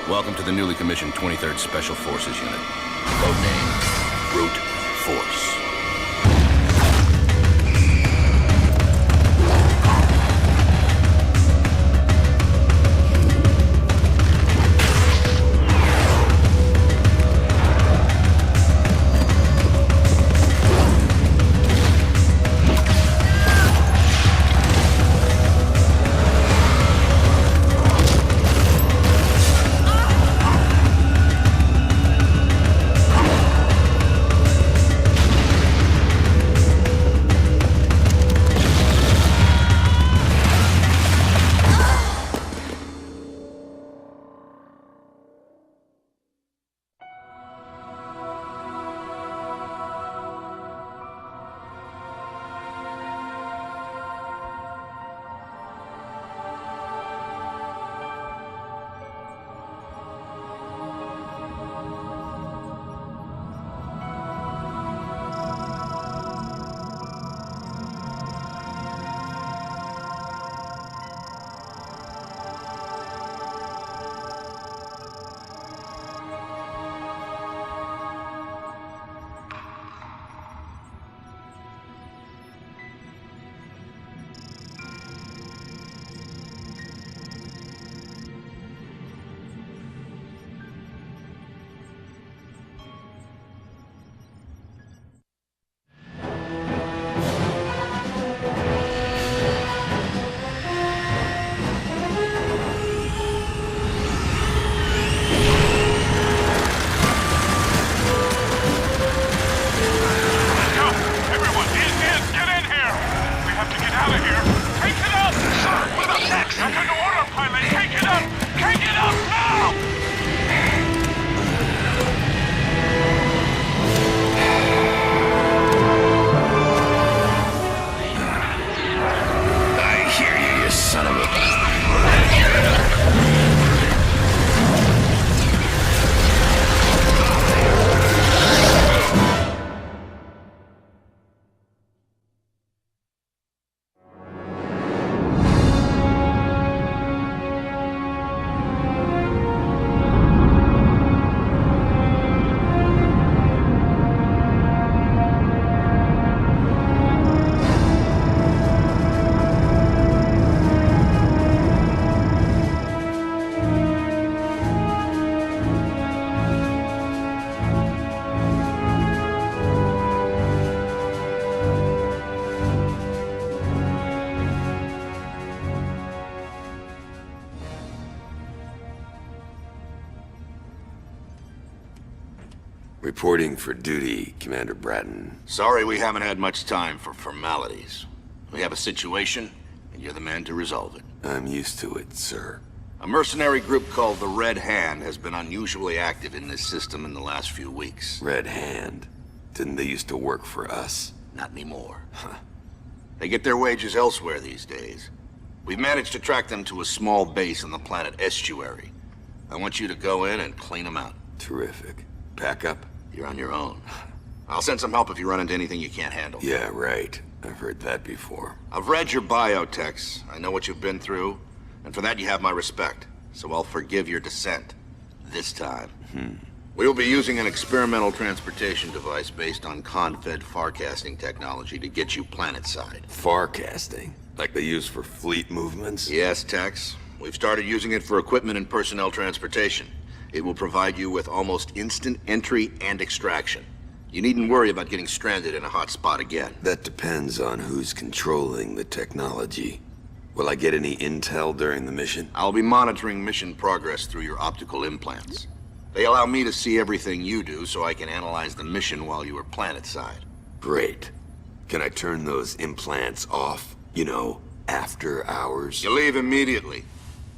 Welcome to the newly commissioned 23rd Special Forces Unit. Codename Brute Force. Reporting for duty, Commander Bratton. Sorry we haven't had much time for formalities. We have a situation, and you're the man to resolve it. I'm used to it, sir. A mercenary group called the Red Hand has been unusually active in this system in the last few weeks. Red Hand? Didn't they used to work for us? Not anymore. Huh. They get their wages elsewhere these days. We've managed to track them to a small base on the planet Estuary. I want you to go in and clean them out. Terrific. Pack up? You're on your own. I'll send some help if you run into anything you can't handle. Yeah, right. I've heard that before. I've read your biotechs. I know what you've been through, and for that you have my respect. So I'll forgive your dissent. This time. We will be using an experimental transportation device based on con-fed farcasting technology to get you planet-side. Farcasting? Like they use for fleet movements? Yes, Tex. We've started using it for equipment and personnel transportation. It will provide you with almost instant entry and extraction. You needn't worry about getting stranded in a hot spot again. That depends on who's controlling the technology. Will I get any intel during the mission? I'll be monitoring mission progress through your optical implants. They allow me to see everything you do so I can analyze the mission while you are planet-side. Great. Can I turn those implants off, you know, after hours? You leave immediately.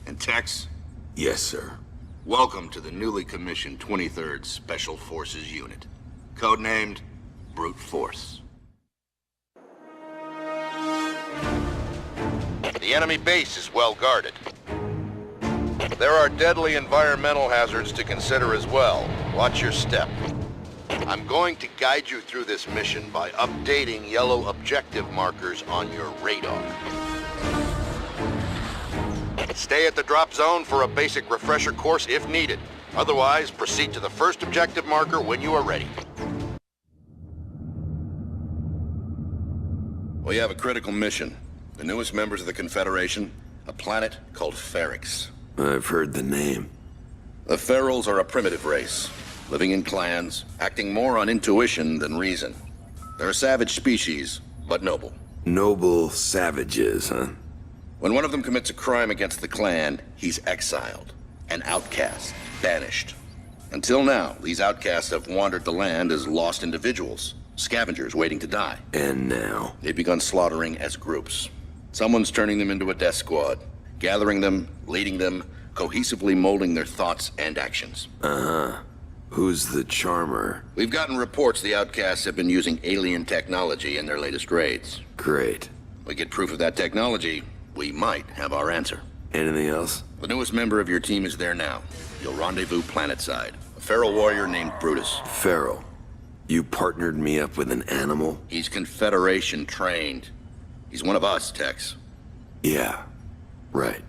And Tex? Yes, sir. Welcome to the newly commissioned 23rd Special Forces Unit. Codenamed Brute Force. The enemy base is well guarded. There are deadly environmental hazards to consider as well. Watch your step. I'm going to guide you through this mission by updating yellow objective markers on your radar. Stay at the drop zone for a basic refresher course if needed. Otherwise, proceed to the first objective marker when you are ready. We have a critical mission. The newest members of the Confederation, a planet called Ferrix. I've heard the name. The Ferals are a primitive race, living in clans, acting more on intuition than reason. They're a savage species, but noble. Noble savages, huh? When one of them commits a crime against the clan, he's exiled, an outcast, banished. Until now, these outcasts have wandered the land as lost individuals, scavengers waiting to die. And now? They've begun slaughtering as groups. Someone's turning them into a death squad, gathering them, leading them, cohesively molding their thoughts and actions. Uh-huh. Who's the charmer? We've gotten reports the outcasts have been using alien technology in their latest raids. Great. We get proof of that technology, we might have our answer. Anything else? The newest member of your team is there now. You'll rendezvous planetside. A feral warrior named Brutus. Feral. You partnered me up with an animal? He's Confederation trained. He's one of us, Tex. Yeah. Right.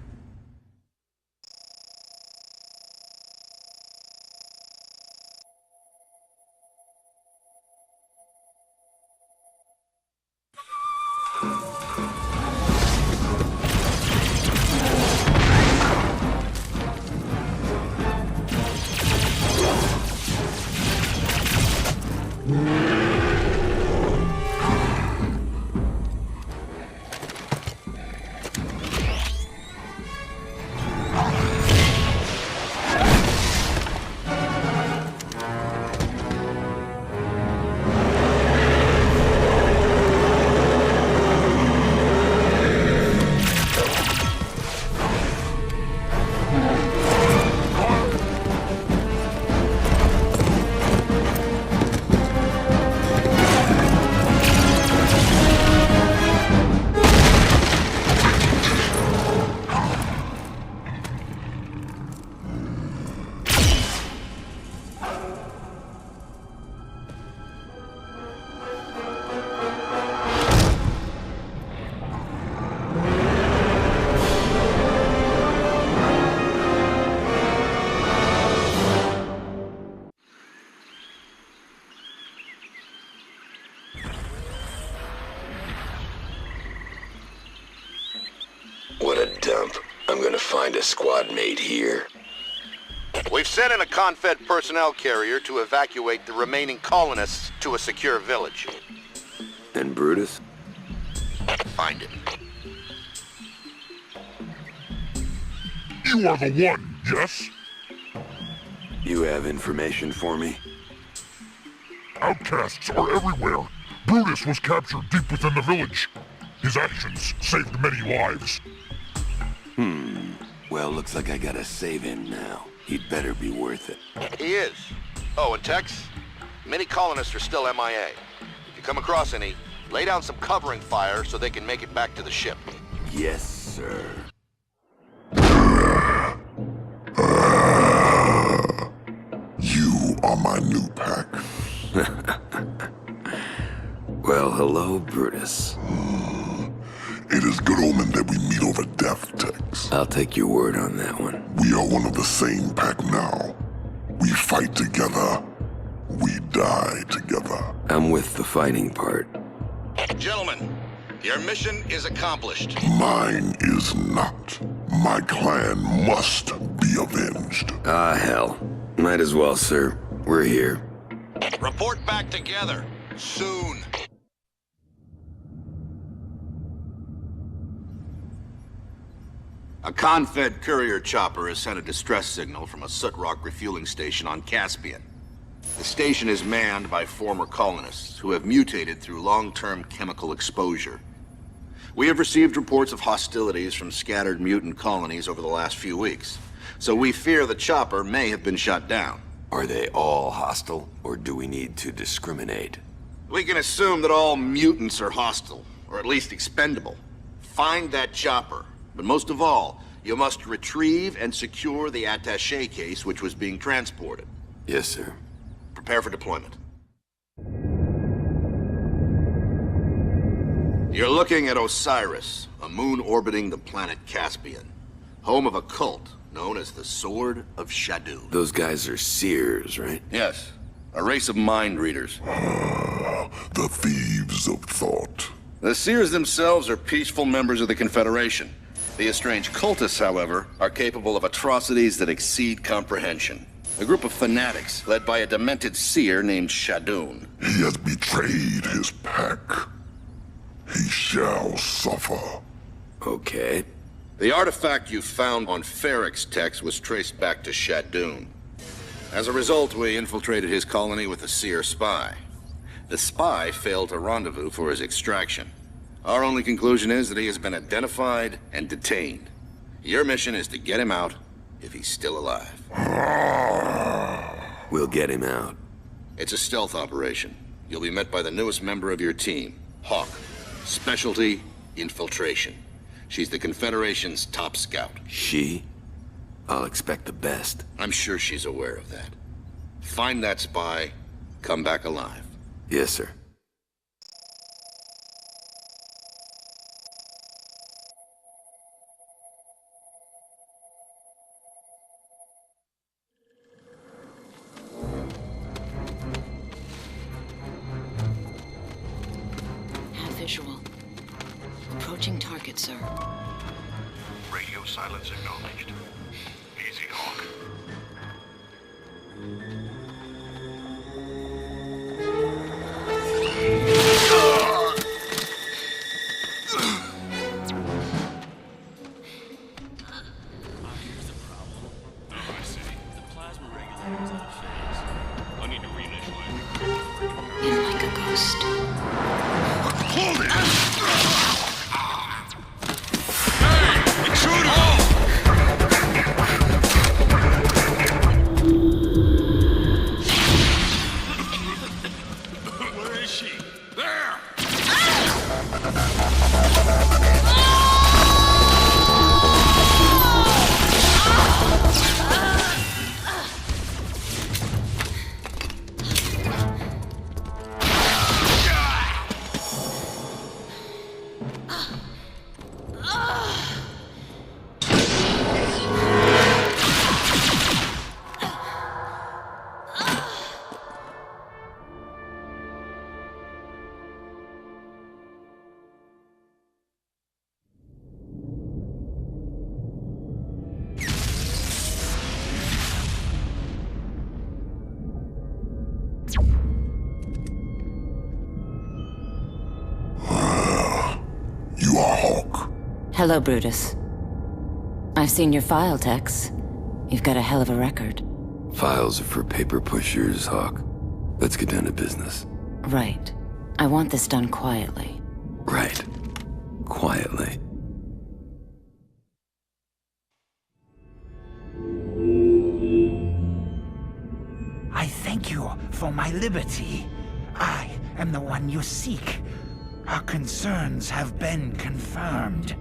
What a dump. I'm gonna find a squad mate here. We've sent in a Confed personnel carrier to evacuate the remaining colonists to a secure village. And Brutus? Find him. You are the one, yes? You have information for me? Outcasts are everywhere. Brutus was captured deep within the village. His actions saved many lives. Well, looks like I gotta save him now. He'd better be worth it. He is. Oh, and Tex, many colonists are still MIA. If you come across any, lay down some covering fire so they can make it back to the ship. Yes, sir. You are my new pack. Well, hello, Brutus. It is good omen that we meet over death, Tex. I'll take your word on that one. We are one of the same pack now. We fight together. We die together. I'm with the fighting part. Gentlemen, your mission is accomplished. Mine is not. My clan must be avenged. Ah, hell. Might as well, sir. We're here. Report back together. Soon. A Confed courier chopper has sent a distress signal from a soot rock refueling station on Caspian. The station is manned by former colonists who have mutated through long-term chemical exposure. We have received reports of hostilities from scattered mutant colonies over the last few weeks, so we fear the chopper may have been shot down. Are they all hostile, or do we need to discriminate? We can assume that all mutants are hostile, or at least expendable. Find that chopper. But most of all, you must retrieve and secure the attaché case which was being transported. Yes, sir. Prepare for deployment. You're looking at Osiris, a moon orbiting the planet Caspian. home of a cult known as the Sword of Shadoon. Those guys are seers, right? Yes, a race of mind readers. The thieves of thought. The seers themselves are peaceful members of the Confederation. The estranged cultists, however, are capable of atrocities that exceed comprehension. A group of fanatics led by a demented seer named Shadoon. He has betrayed his pack. He shall suffer. Okay. The artifact you found on Ferrick's text was traced back to Shadoon. As a result, we infiltrated his colony with a seer spy. The spy failed to rendezvous for his extraction. Our only conclusion is that he has been identified and detained. Your mission is to get him out if he's still alive. We'll get him out. It's a stealth operation. You'll be met by the newest member of your team, Hawk. Specialty, infiltration. She's the Confederation's top scout. She? I'll expect the best. I'm sure she's aware of that. Find that spy, come back alive. Yes, sir. Have visual. Approaching target, sir. Radio silence acknowledged. Easy, Hawk. In like a ghost. You are Hawk. Hello, Brutus. I've seen your file, Tex. You've got a hell of a record. Files are for paper pushers, Hawk. Let's get down to business. Right. I want this done quietly. Right. Quietly. I thank you for my liberty. I am the one you seek. Our concerns have been confirmed.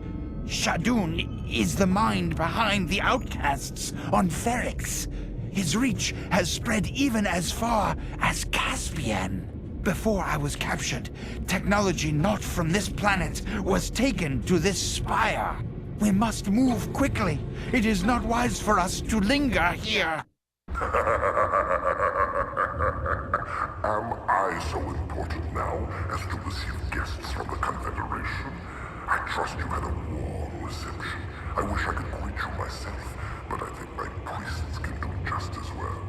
Shadoon is the mind behind the outcasts on Ferrix. His reach has spread even as far as Caspian. Before I was captured, technology not from this planet was taken to this spire. We must move quickly. It is not wise for us to linger here. Am I so important now as to receive guests from the Confederation? I trust you had a warm reception. I wish I could greet you myself, but I think my priests can do just as well.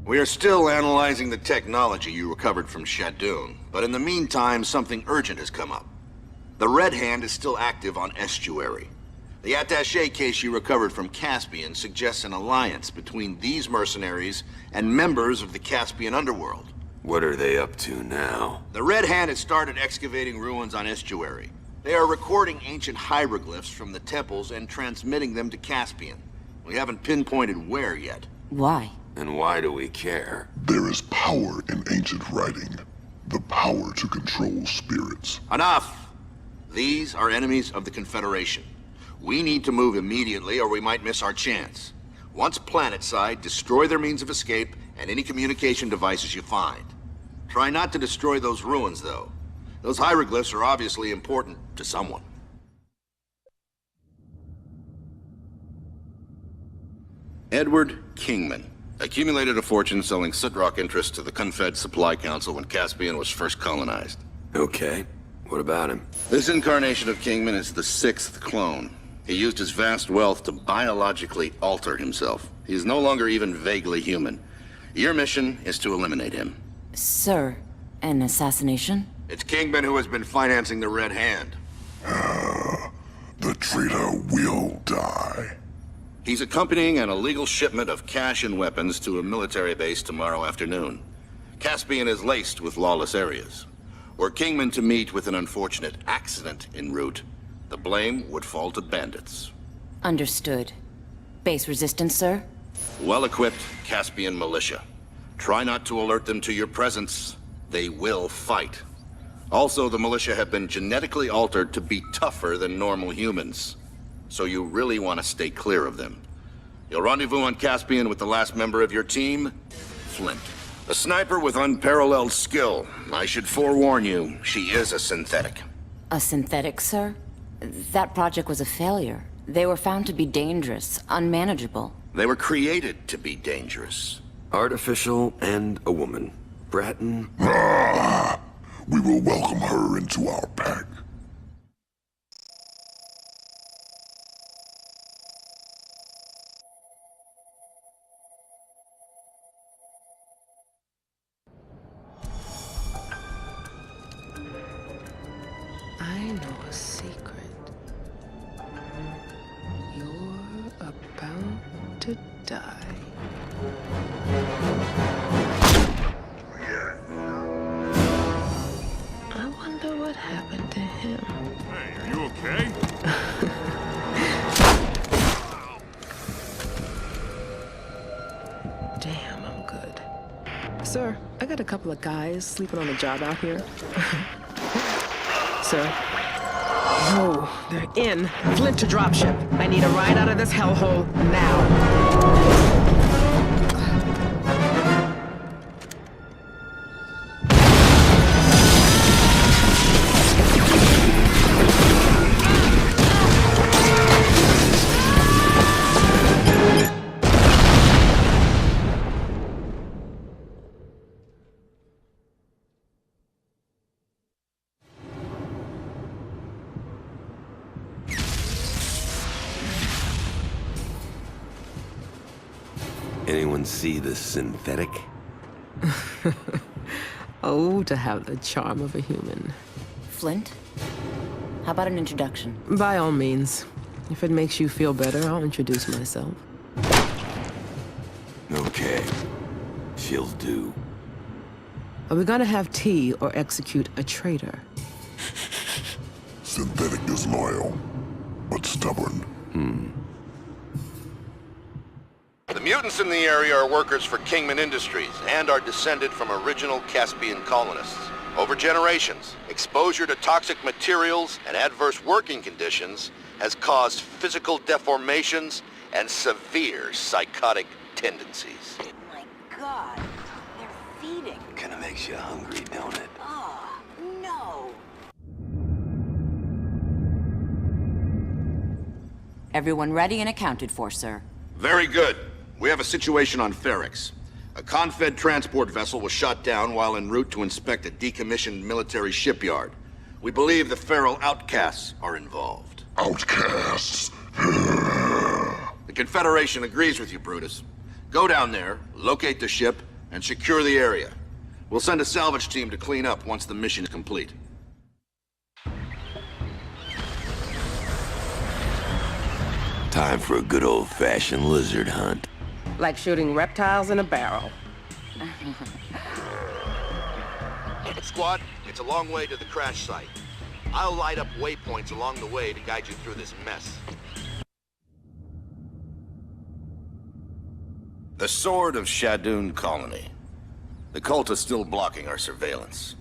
We are still analyzing the technology you recovered from Shadoon, but in the meantime, something urgent has come up. The Red Hand is still active on Estuary. The attaché case you recovered from Caspian suggests an alliance between these mercenaries and members of the Caspian underworld. What are they up to now? The Red Hand has started excavating ruins on Estuary. They are recording ancient hieroglyphs from the temples and transmitting them to Caspian. We haven't pinpointed where yet. Why? And why do we care? There is power in ancient writing. The power to control spirits. Enough! These are enemies of the Confederation. We need to move immediately or we might miss our chance. Once planetside, destroy their means of escape and any communication devices you find. Try not to destroy those ruins, though. Those hieroglyphs are obviously important to someone. Edward Kingman accumulated a fortune selling Sidrock interests to the Confed Supply Council when Caspian was first colonized. Okay. What about him? This incarnation of Kingman is the 6th clone. He used his vast wealth to biologically alter himself. He is no longer even vaguely human. Your mission is to eliminate him. Sir, an assassination? It's Kingman who has been financing the Red Hand. The traitor will die. He's accompanying an illegal shipment of cash and weapons to a military base tomorrow afternoon. Caspian is laced with lawless areas. Were Kingman to meet with an unfortunate accident en route, the blame would fall to bandits. Understood. Base resistance, sir? Well-equipped Caspian militia. Try not to alert them to your presence. They will fight. Also, the militia have been genetically altered to be tougher than normal humans. So you really want to stay clear of them. You'll rendezvous on Caspian with the last member of your team, Flint. A sniper with unparalleled skill. I should forewarn you, she is a synthetic. A synthetic, sir? That project was a failure. They were found to be dangerous, unmanageable. They were created to be dangerous. Artificial and a woman. Bratton. We will welcome her into our pack. I know a secret. You're about to die. I wonder what happened to him. Hey, are you okay? Damn, I'm good. Sir, I got a couple of guys sleeping on the job out here. Sir. No, they're in. Flint to dropship. I need a ride out of this hellhole now. Anyone see the synthetic? Oh, to have the charm of a human. Flint? How about an introduction? By all means. If it makes you feel better, I'll introduce myself. Okay. She'll do. Are we gonna have tea or execute a traitor? Synthetic is loyal, but stubborn. The mutants in the area are workers for Kingman Industries and are descended from original Caspian colonists. Over generations, exposure to toxic materials and adverse working conditions has caused physical deformations and severe psychotic tendencies. My God, they're feeding. Kinda makes you hungry, don't it? Oh, no. Everyone ready and accounted for, sir. Very good. We have a situation on Ferrix. A Confed transport vessel was shot down while en route to inspect a decommissioned military shipyard. We believe the feral outcasts are involved. Outcasts. The Confederation agrees with you, Brutus. Go down there, locate the ship, and secure the area. We'll send a salvage team to clean up once the mission is complete. Time for a good old-fashioned lizard hunt. Like shooting reptiles in a barrel. Squad, it's a long way to the crash site. I'll light up waypoints along the way to guide you through this mess. The Sword of Shadoon Colony. The cult is still blocking our surveillance.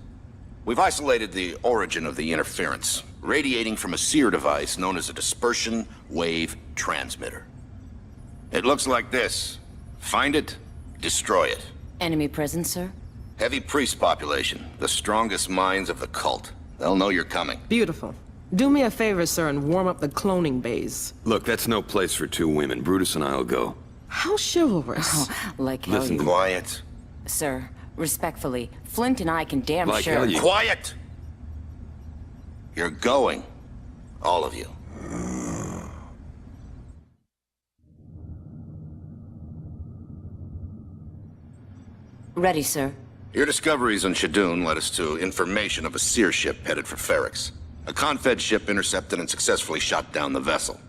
We've isolated the origin of the interference, radiating from a seer device known as a dispersion wave transmitter. It looks like this. Find it, destroy it. Enemy presence, sir? Heavy priest population, the strongest minds of the cult. They'll know you're coming. Beautiful. Do me a favor, sir, and warm up the cloning bays. Look, that's no place for two women. Brutus and I'll go. How chivalrous. Like hell Listen, you... Quiet. Sir, respectfully, Flint and I can damn Like sure... hell you... Quiet! You're going. All of you. Ready, sir. Your discoveries on Shadoon led us to information of a seer ship headed for Ferrix. A Confed ship intercepted and successfully shot down the vessel.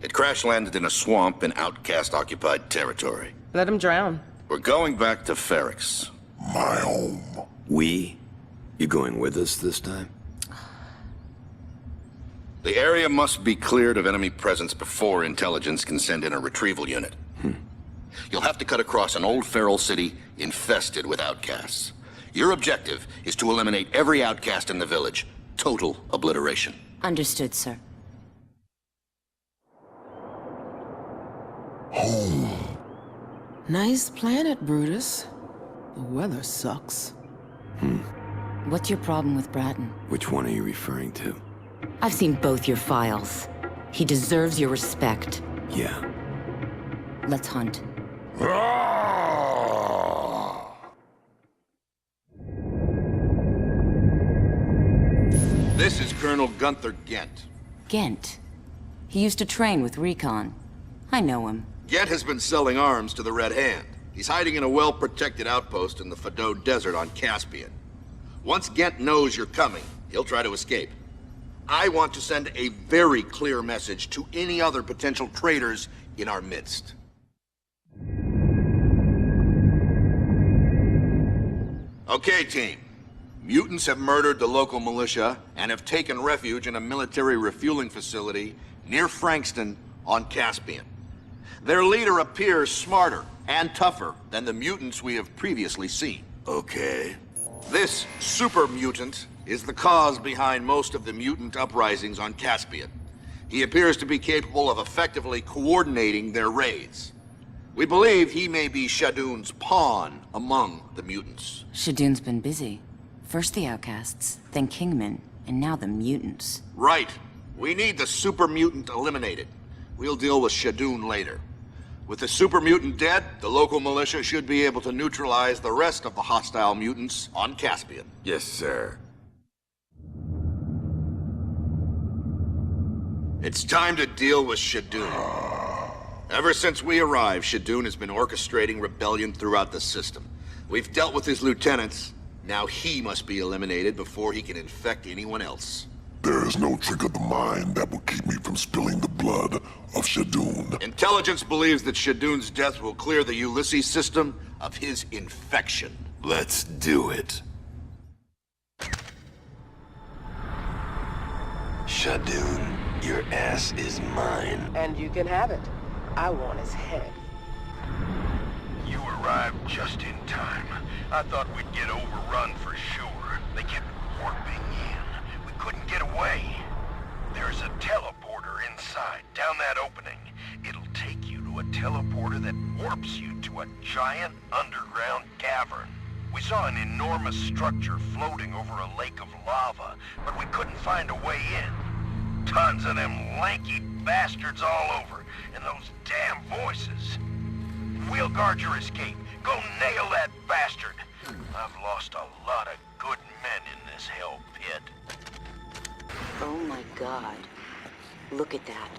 It crash-landed in a swamp in Outcast-occupied territory. Let him drown. We're going back to Ferrix. My home. We? You going with us this time? The area must be cleared of enemy presence before intelligence can send in a retrieval unit. You'll have to cut across an old feral city infested with outcasts. Your objective is to eliminate every outcast in the village. Total obliteration. Understood, sir. Home. Nice planet, Brutus. The weather sucks. What's your problem with Bratton? Which one are you referring to? I've seen both your files. He deserves your respect. Yeah. Let's hunt. This is Colonel Gunther Gent. Gent. He used to train with Recon. I know him. Gent has been selling arms to the Red Hand. He's hiding in a well-protected outpost in the Fado Desert on Caspian. Once Gent knows you're coming, he'll try to escape. I want to send a very clear message to any other potential traitors in our midst. Okay, team. Mutants have murdered the local militia and have taken refuge in a military refueling facility near Frankston on Caspian. Their leader appears smarter and tougher than the mutants we have previously seen. Okay. This super mutant is the cause behind most of the mutant uprisings on Caspian. He appears to be capable of effectively coordinating their raids. We believe he may be Shadoon's pawn among the mutants. Shadoon's been busy. First the outcasts, then Kingman, and now the mutants. Right. We need the super mutant eliminated. We'll deal with Shadoon later. With the super mutant dead, the local militia should be able to neutralize the rest of the hostile mutants on Caspian. Yes, sir. It's time to deal with Shadoon. Ever since we arrived, Shadoon has been orchestrating rebellion throughout the system. We've dealt with his lieutenants. Now he must be eliminated before he can infect anyone else. There is no trick of the mind that will keep me from spilling the blood of Shadoon. Intelligence believes that Shadoon's death will clear the Ulysses system of his infection. Let's do it. Shadoon, your ass is mine. And you can have it. I want his head. You arrived just in time. I thought we'd get overrun for sure. They kept warping in. We couldn't get away. There's a teleporter inside, down that opening. It'll take you to a teleporter that warps you to a giant underground cavern. We saw an enormous structure floating over a lake of lava, but we couldn't find a way in. Tons of them lanky bastards all over, and those damn voices. We'll guard your escape. Go nail that bastard. I've lost a lot of good men in this hell pit. Oh my god. Look at that.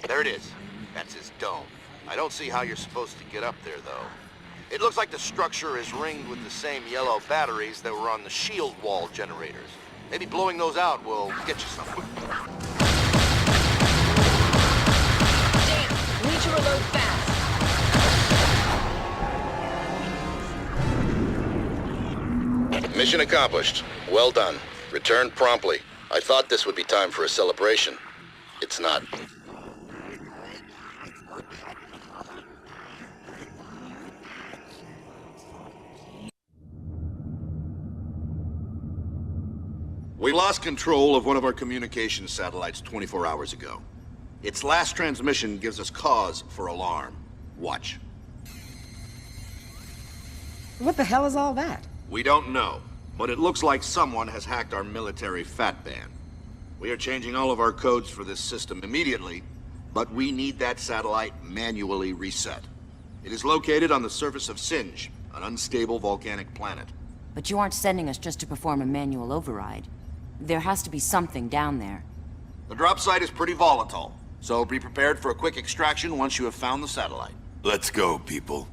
There it is. That's his dome. I don't see how you're supposed to get up there, though. It looks like the structure is ringed with the same yellow batteries that were on the shield wall generators. Maybe blowing those out will get you somewhere. Damn! Need to reload fast. Mission accomplished. Well done. Return promptly. I thought this would be time for a celebration. It's not. We lost control of one of our communications satellites 24 hours ago. Its last transmission gives us cause for alarm. Watch. What the hell is all that? We don't know, but it looks like someone has hacked our military fat band. We are changing all of our codes for this system immediately, but we need that satellite manually reset. It is located on the surface of Singe, an unstable volcanic planet. But you aren't sending us just to perform a manual override. There has to be something down there. The drop site is pretty volatile, so be prepared for a quick extraction once you have found the satellite. Let's go, people.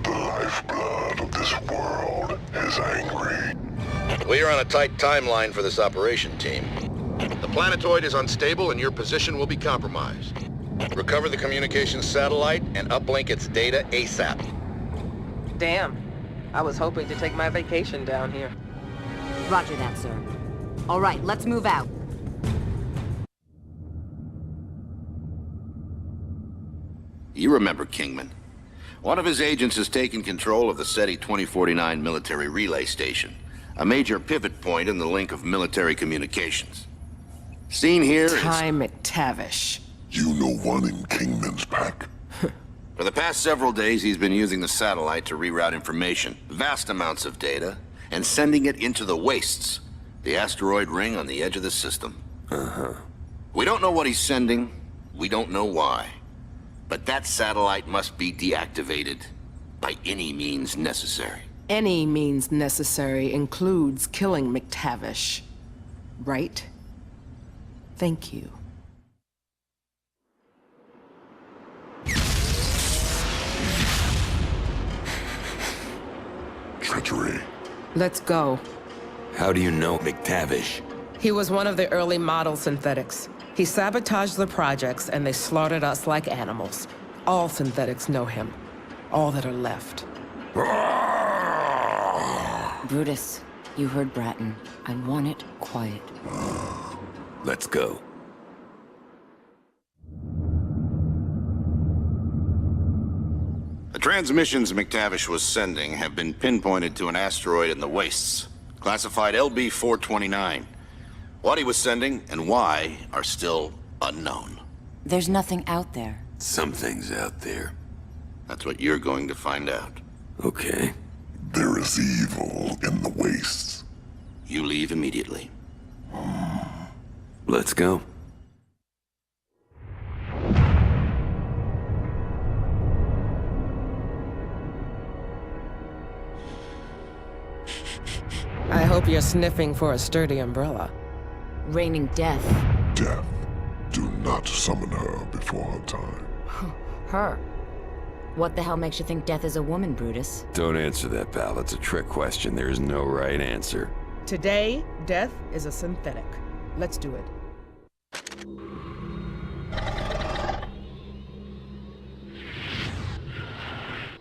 The lifeblood of this world is angry. We are on a tight timeline for this operation, team. The planetoid is unstable and your position will be compromised. Recover the communications satellite and uplink its data ASAP. Damn. I was hoping to take my vacation down here. Roger that, sir. All right, let's move out. You remember Kingman. One of his agents has taken control of the SETI 2049 military relay station, a major pivot point in the link of military communications. Seen here is... Ty McTavish. You know one in Kingman's pack? For the past several days, he's been using the satellite to reroute information, vast amounts of data, and sending it into the wastes, the asteroid ring on the edge of the system. We don't know what he's sending, we don't know why. But that satellite must be deactivated by any means necessary. Any means necessary includes killing McTavish. Right? Thank you. Treachery. Let's go. How do you know McTavish? He was one of the early model synthetics. He sabotaged the projects and they slaughtered us like animals. All synthetics know him. All that are left. Brutus, you heard Bratton. I want it quiet. Let's go. The transmissions McTavish was sending have been pinpointed to an asteroid in the wastes, classified LB-429. What he was sending and why are still unknown. There's nothing out there. Something's out there. That's what you're going to find out. Okay. There is evil in the wastes. You leave immediately. Let's go. I hope you're sniffing for a sturdy umbrella. Raining death. Death. Do not summon her before her time. Her. What the hell makes you think death is a woman, Brutus? Don't answer that, pal. That's a trick question. There is no right answer. Today, death is a synthetic. Let's do it.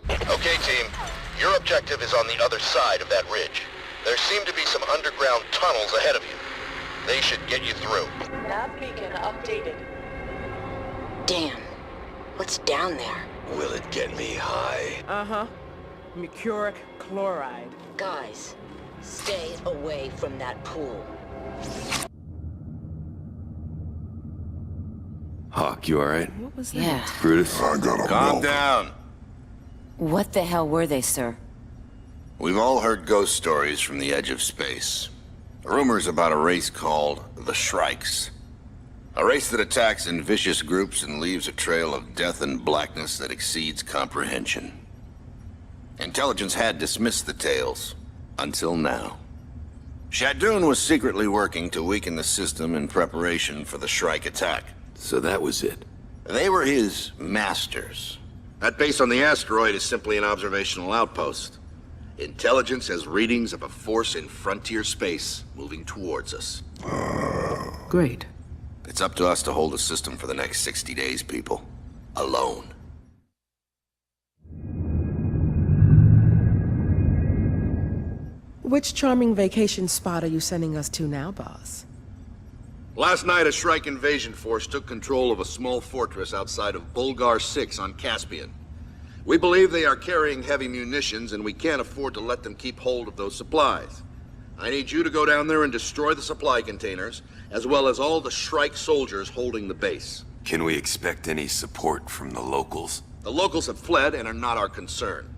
Okay, team. Your objective is on the other side of that ridge. There seem to be some underground tunnels ahead of you. They should get you through. Nav beacon updated. Damn. What's down there? Will it get me high? Uh-huh. Mercuric chloride. Guys, stay away from that pool. Hawk, you alright? What was that? Yeah. Brutus? I gotta Calm milk. down. What the hell were they, sir? We've all heard ghost stories from the edge of space. Rumors about a race called the Shrikes. A race that attacks in vicious groups and leaves a trail of death and blackness that exceeds comprehension. Intelligence had dismissed the tales, until now. Shadoon was secretly working to weaken the system in preparation for the Shrike attack. So that was it. They were his masters. That base on the asteroid is simply an observational outpost. Intelligence has readings of a force in frontier space moving towards us. Great. It's up to us to hold the system for the next 60 days, people. Alone. Which charming vacation spot are you sending us to now, boss? Last night, a Shrike invasion force took control of a small fortress outside of Bulgar 6 on Caspian. We believe they are carrying heavy munitions, and we can't afford to let them keep hold of those supplies. I need you to go down there and destroy the supply containers, as well as all the Shrike soldiers holding the base. Can we expect any support from the locals? The locals have fled and are not our concern.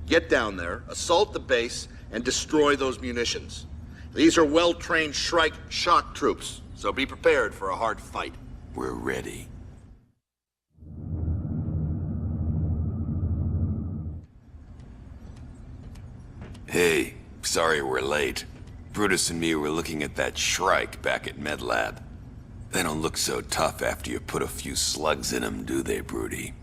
Get down there, assault the base, and destroy those munitions. These are well-trained Shrike shock troops, so be prepared for a hard fight. We're ready. Hey, sorry we're late. Brutus and me were looking at that Shrike back at MedLab. They don't look so tough after you put a few slugs in them, do they, Broody?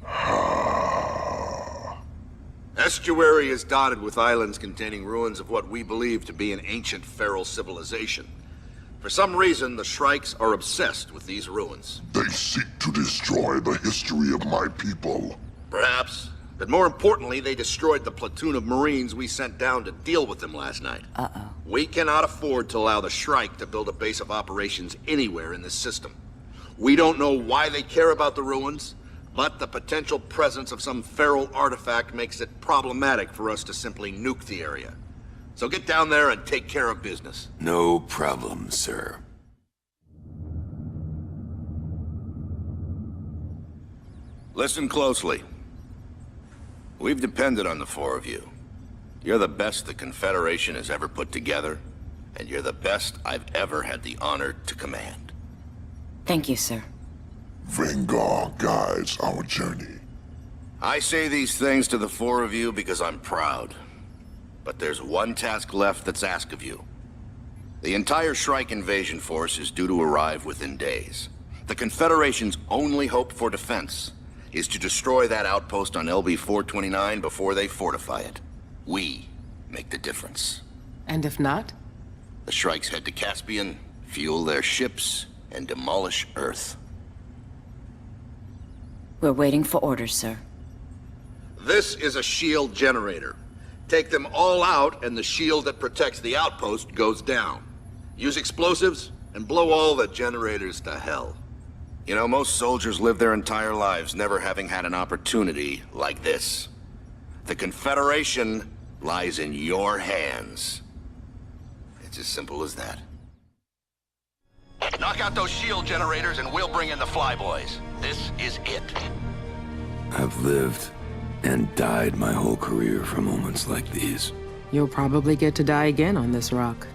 Estuary is dotted with islands containing ruins of what we believe to be an ancient feral civilization. For some reason, the Shrikes are obsessed with these ruins. They seek to destroy the history of my people. Perhaps. But more importantly, they destroyed the platoon of Marines we sent down to deal with them last night. Uh-oh. We cannot afford to allow the Shrike to build a base of operations anywhere in this system. We don't know why they care about the ruins, but the potential presence of some feral artifact makes it problematic for us to simply nuke the area. So get down there and take care of business. No problem, sir. Listen closely. We've depended on the four of you. You're the best the Confederation has ever put together, and you're the best I've ever had the honor to command. Thank you, sir. Vanguard guides our journey. I say these things to the four of you because I'm proud. But there's one task left that's asked of you. The entire Shrike invasion force is due to arrive within days. The Confederation's only hope for defense is to destroy that outpost on LB-429 before they fortify it. We make the difference. And if not? The Shrikes head to Caspian, fuel their ships, and demolish Earth. We're waiting for orders, sir. This is a shield generator. Take them all out, and the shield that protects the outpost goes down. Use explosives, and blow all the generators to hell. You know, most soldiers live their entire lives never having had an opportunity like this. The Confederation lies in your hands. It's as simple as that. Knock out those shield generators and we'll bring in the flyboys. This is it. I've lived and died my whole career for moments like these. You'll probably get to die again on this rock.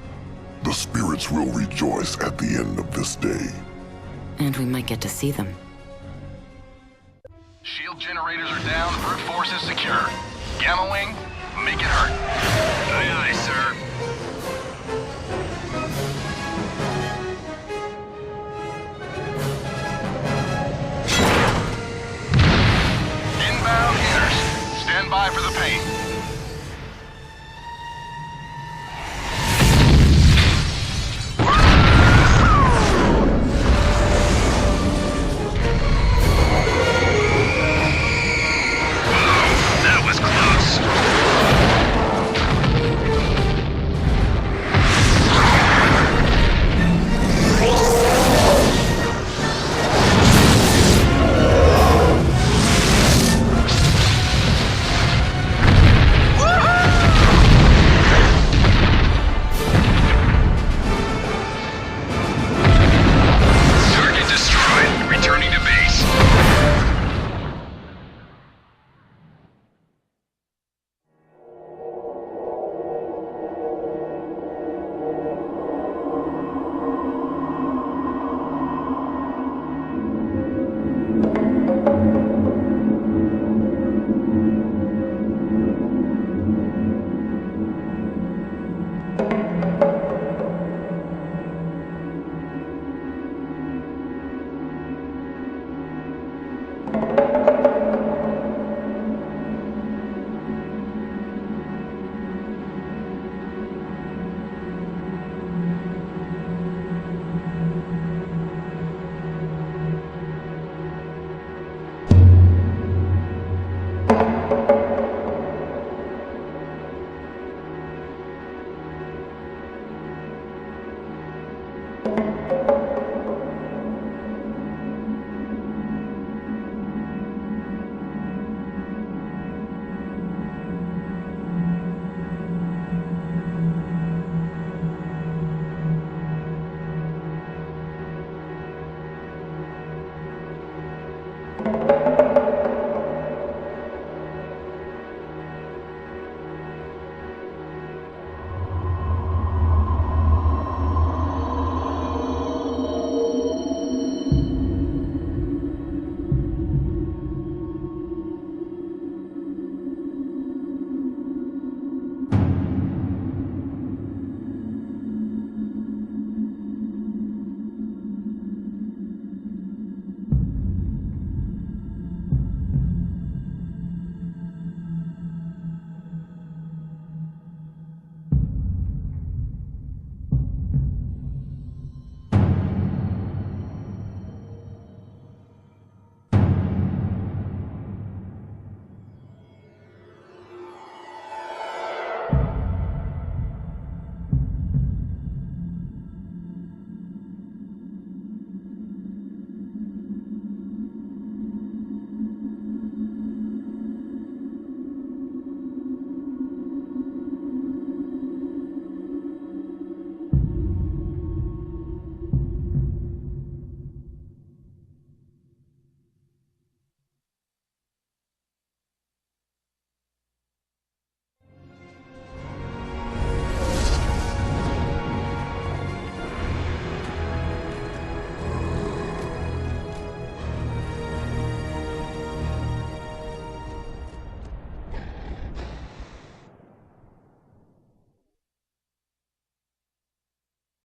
The spirits will rejoice at the end of this day. And we might get to see them. Shield generators are down, brute force is secure. Gamma Wing, make it hurt. Aye, aye, sir. Inbound hitters. Stand by for the pain.